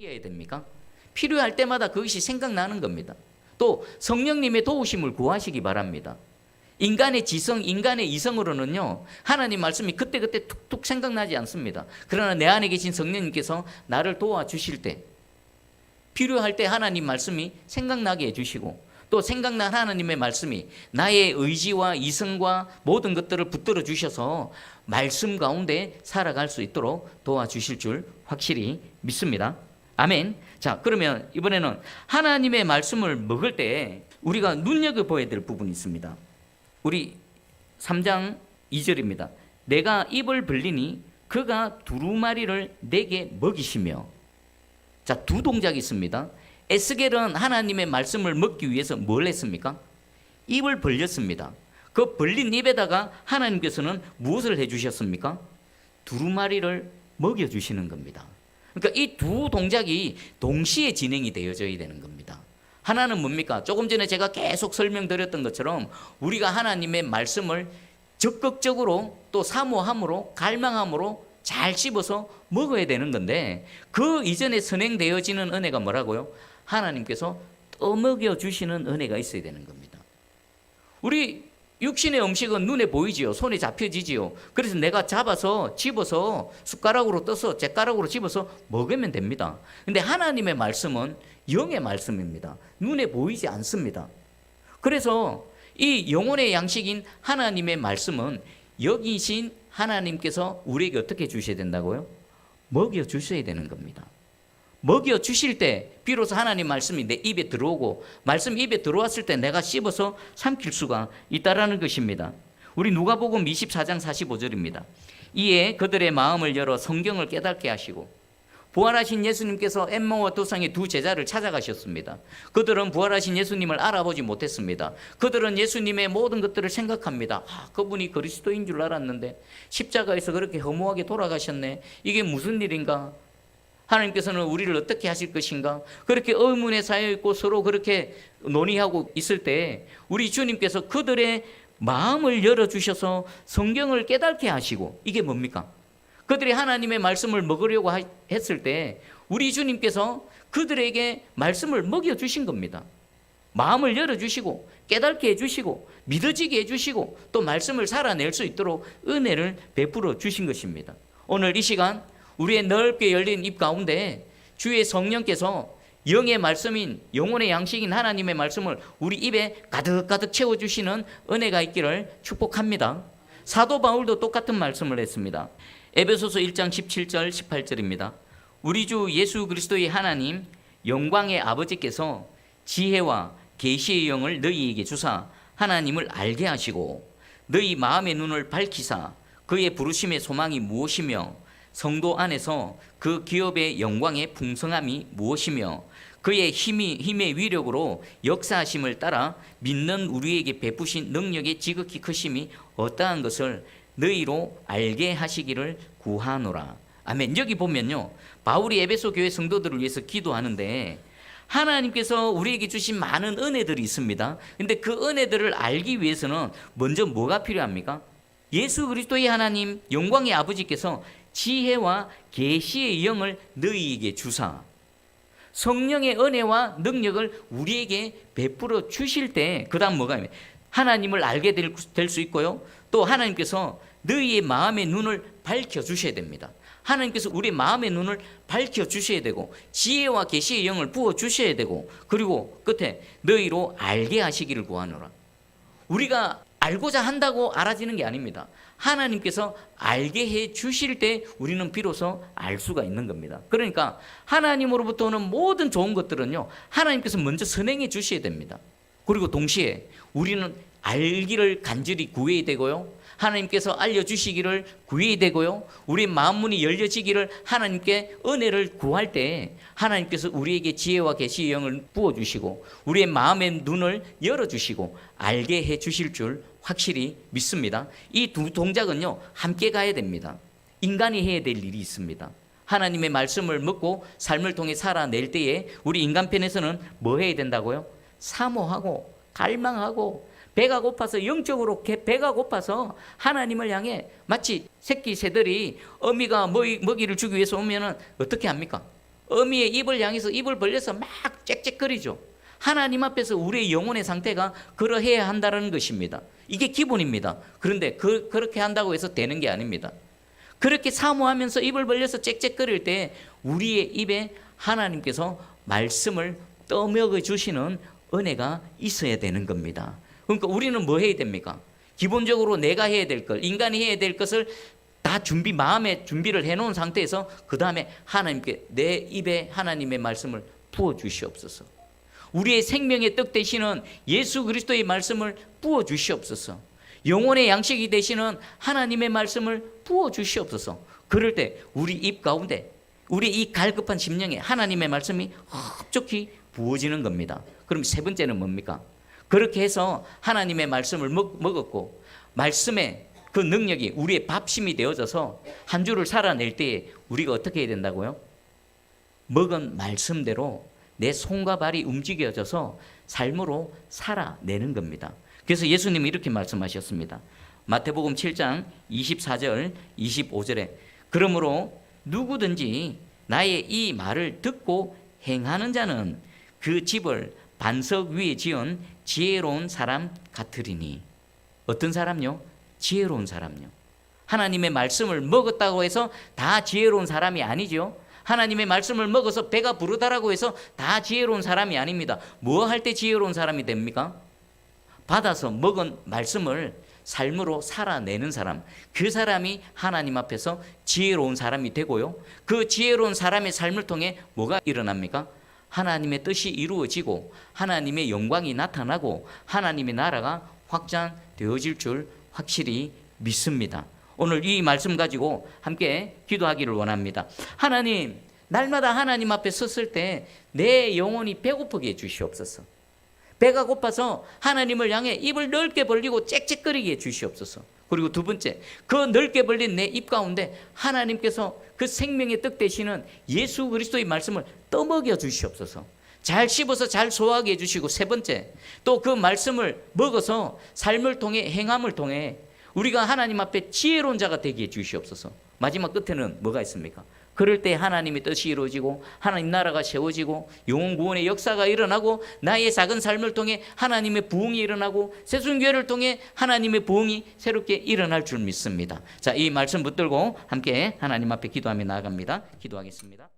해야 됩니까? 필요할 때마다 그것이 생각나는 겁니다. 또 성령님의 도우심을 구하시기 바랍니다. 인간의 지성, 인간의 이성으로는요, 하나님 말씀이 그때그때 툭툭 생각나지 않습니다. 그러나 내 안에 계신 성령님께서 나를 도와주실 때, 필요할 때 하나님 말씀이 생각나게 해주시고, 또 생각난 하나님의 말씀이 나의 의지와 이성과 모든 것들을 붙들어 주셔서 말씀 가운데 살아갈 수 있도록 도와주실 줄 확실히 믿습니다. 아멘. 자, 그러면 이번에는 하나님의 말씀을 먹을 때 우리가 눈여겨봐야 될 부분이 있습니다. 우리 3장 2절입니다. 내가 입을 벌리니 그가 두루마리를 내게 먹이시며. 자, 두 동작이 있습니다. 에스겔은 하나님의 말씀을 먹기 위해서 뭘 했습니까? 입을 벌렸습니다. 그 벌린 입에다가 하나님께서는 무엇을 해주셨습니까? 두루마리를 먹여주시는 겁니다. 그러니까 이 두 동작이 동시에 진행이 되어져야 되는 겁니다. 하나는 뭡니까? 조금 전에 제가 계속 설명드렸던 것처럼 우리가 하나님의 말씀을 적극적으로 또 사모함으로 갈망함으로 잘 씹어서 먹어야 되는 건데, 그 이전에 선행되어지는 은혜가 뭐라고요? 하나님께서 떠먹여 주시는 은혜가 있어야 되는 겁니다. 우리 육신의 음식은 눈에 보이지요. 손에 잡혀지지요. 그래서 내가 잡아서 집어서 숟가락으로 떠서 젓가락으로 집어서 먹으면 됩니다. 근데 하나님의 말씀은 영의 말씀입니다. 눈에 보이지 않습니다. 그래서 이 영혼의 양식인 하나님의 말씀은 여기신 하나님께서 우리에게 어떻게 주셔야 된다고요? 먹여 주셔야 되는 겁니다. 먹여 주실 때 비로소 하나님 말씀이 내 입에 들어오고, 말씀 입에 들어왔을 때 내가 씹어서 삼킬 수가 있다라는 것입니다. 우리 누가복음 24장 45절입니다. 이에 그들의 마음을 열어 성경을 깨닫게 하시고, 부활하신 예수님께서 엠마오와 도상의 두 제자를 찾아가셨습니다. 그들은 부활하신 예수님을 알아보지 못했습니다. 그들은 예수님의 모든 것들을 생각합니다. 그분이 그리스도인 줄 알았는데 십자가에서 그렇게 허무하게 돌아가셨네. 이게 무슨 일인가? 하나님께서는 우리를 어떻게 하실 것인가? 그렇게 의문에 쌓여 있고 서로 그렇게 논의하고 있을 때 우리 주님께서 그들의 마음을 열어주셔서 성경을 깨닫게 하시고, 이게 뭡니까? 그들이 하나님의 말씀을 먹으려고 했을 때 우리 주님께서 그들에게 말씀을 먹여주신 겁니다. 마음을 열어주시고 깨닫게 해주시고 믿어지게 해주시고 또 말씀을 살아낼 수 있도록 은혜를 베풀어 주신 것입니다. 오늘 이 시간 우리의 넓게 열린 입 가운데 주의 성령께서 영의 말씀인 영혼의 양식인 하나님의 말씀을 우리 입에 가득가득 채워주시는 은혜가 있기를 축복합니다. 사도 바울도 똑같은 말씀을 했습니다. 에베소서 1장 17절 18절입니다. 우리 주 예수 그리스도의 하나님 영광의 아버지께서 지혜와 계시의 영을 너희에게 주사 하나님을 알게 하시고 너희 마음의 눈을 밝히사 그의 부르심의 소망이 무엇이며 성도 안에서 그 기업의 영광의 풍성함이 무엇이며 그의 힘의 위력으로 역사하심을 따라 믿는 우리에게 베푸신 능력의 지극히 크심이 어떠한 것을 너희로 알게 하시기를 구하노라. 아멘. 여기 보면요, 바울이 에베소 교회 성도들을 위해서 기도하는데 하나님께서 우리에게 주신 많은 은혜들이 있습니다. 근데 그 은혜들을 알기 위해서는 먼저 뭐가 필요합니까? 예수 그리스도의 하나님 영광의 아버지께서 지혜와 계시의 영을 너희에게 주사 성령의 은혜와 능력을 우리에게 베풀어 주실 때 그 다음 뭐가 있냐? 하나님을 알게 될 수 있고요, 또 하나님께서 너희의 마음의 눈을 밝혀주셔야 됩니다. 하나님께서 우리 마음의 눈을 밝혀주셔야 되고 지혜와 계시의 영을 부어주셔야 되고, 그리고 끝에 너희로 알게 하시기를 구하노라. 우리가 알고자 한다고 알아지는 게 아닙니다. 하나님께서 알게 해 주실 때 우리는 비로소 알 수가 있는 겁니다. 그러니까 하나님으로부터 오는 모든 좋은 것들은요, 하나님께서 먼저 선행해 주셔야 됩니다. 그리고 동시에 우리는 알기를 간절히 구해야 되고요, 하나님께서 알려주시기를 구해야 되고요, 우리 마음문이 열려지기를 하나님께 은혜를 구할 때 하나님께서 우리에게 지혜와 계시의 영을 부어주시고 우리의 마음의 눈을 열어주시고 알게 해주실 줄 확실히 믿습니다. 이 두 동작은요 함께 가야 됩니다. 인간이 해야 될 일이 있습니다. 하나님의 말씀을 먹고 삶을 통해 살아낼 때에 우리 인간편에서는 뭐 해야 된다고요? 사모하고 갈망하고 배가 고파서, 영적으로 배가 고파서 하나님을 향해, 마치 새끼 새들이 어미가 먹이를 주기 위해서 오면은 어떻게 합니까? 어미의 입을 향해서 입을 벌려서 막 짹짹거리죠. 하나님 앞에서 우리의 영혼의 상태가 그러해야 한다는 것입니다. 이게 기본입니다. 그런데 그렇게 한다고 해서 되는 게 아닙니다. 그렇게 사모하면서 입을 벌려서 짹짹거릴 때 우리의 입에 하나님께서 말씀을 떠먹여 주시는 은혜가 있어야 되는 겁니다. 그러니까 우리는 뭐 해야 됩니까? 기본적으로 내가 해야 될 것, 인간이 해야 될 것을 다 마음의 준비를 해놓은 상태에서 그 다음에 하나님께 내 입에 하나님의 말씀을 부어 주시옵소서. 우리의 생명의 떡 되시는 예수 그리스도의 말씀을 부어 주시옵소서. 영혼의 양식이 되시는 하나님의 말씀을 부어 주시옵소서. 그럴 때 우리 입 가운데 우리 이 갈급한 심령에 하나님의 말씀이 흡족히 부어지는 겁니다. 그럼 세 번째는 뭡니까? 그렇게 해서 하나님의 말씀을 먹었고 말씀의 그 능력이 우리의 밥심이 되어져서 한 주를 살아낼 때에 우리가 어떻게 해야 된다고요? 먹은 말씀대로 내 손과 발이 움직여져서 삶으로 살아내는 겁니다. 그래서 예수님이 이렇게 말씀하셨습니다. 마태복음 7장 24절 25절에 그러므로 누구든지 나의 이 말을 듣고 행하는 자는 그 집을 반석 위에 지은 지혜로운 사람 같으리니. 어떤 사람요? 지혜로운 사람요. 하나님의 말씀을 먹었다고 해서 다 지혜로운 사람이 아니죠. 하나님의 말씀을 먹어서 배가 부르다라고 해서 다 지혜로운 사람이 아닙니다. 뭐 할 때 지혜로운 사람이 됩니까? 받아서 먹은 말씀을 삶으로 살아내는 사람, 그 사람이 하나님 앞에서 지혜로운 사람이 되고요. 그 지혜로운 사람의 삶을 통해 뭐가 일어납니까? 하나님의 뜻이 이루어지고 하나님의 영광이 나타나고 하나님의 나라가 확장되어질 줄 확실히 믿습니다. 오늘 이 말씀 가지고 함께 기도하기를 원합니다. 하나님, 날마다 하나님 앞에 섰을 때 내 영혼이 배고프게 해주시옵소서. 배가 고파서 하나님을 향해 입을 넓게 벌리고 짹짹거리게 해주시옵소서. 그리고 두 번째, 그 넓게 벌린 내 입 가운데 하나님께서 그 생명의 떡 되시는 예수 그리스도의 말씀을 떠먹여 주시옵소서. 잘 씹어서 잘 소화하게 해주시고, 세 번째, 또 그 말씀을 먹어서 삶을 통해 행함을 통해 우리가 하나님 앞에 지혜로운 자가 되게 해주시옵소서. 마지막 끝에는 뭐가 있습니까? 그럴 때 하나님의 뜻이 이루어지고 하나님 나라가 세워지고 영혼 구원의 역사가 일어나고 나의 작은 삶을 통해 하나님의 부흥이 일어나고 새순교회를 통해 하나님의 부흥이 새롭게 일어날 줄 믿습니다. 자, 이 말씀 붙들고 함께 하나님 앞에 기도하며 나아갑니다. 기도하겠습니다.